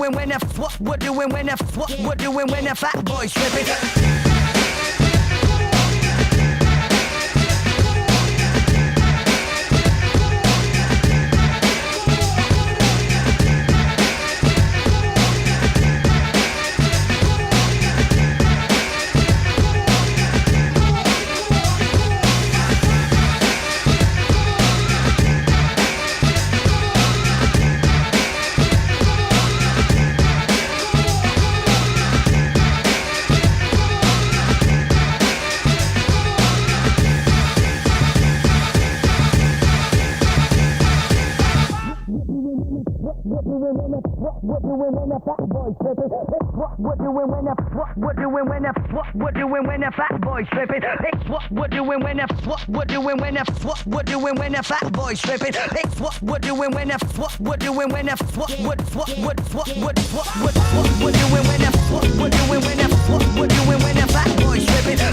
doing when the what we're doing when the what we're doing when the fat boys tripping. What doing when the fat boys tripping? What doing when the what doing when the what doing when the fat boys tripping? What doing when the what doing when the what doing when the fat boys tripping? What doing when the what doing when the what doing when the what doing when the what doing when the fat boys tripping?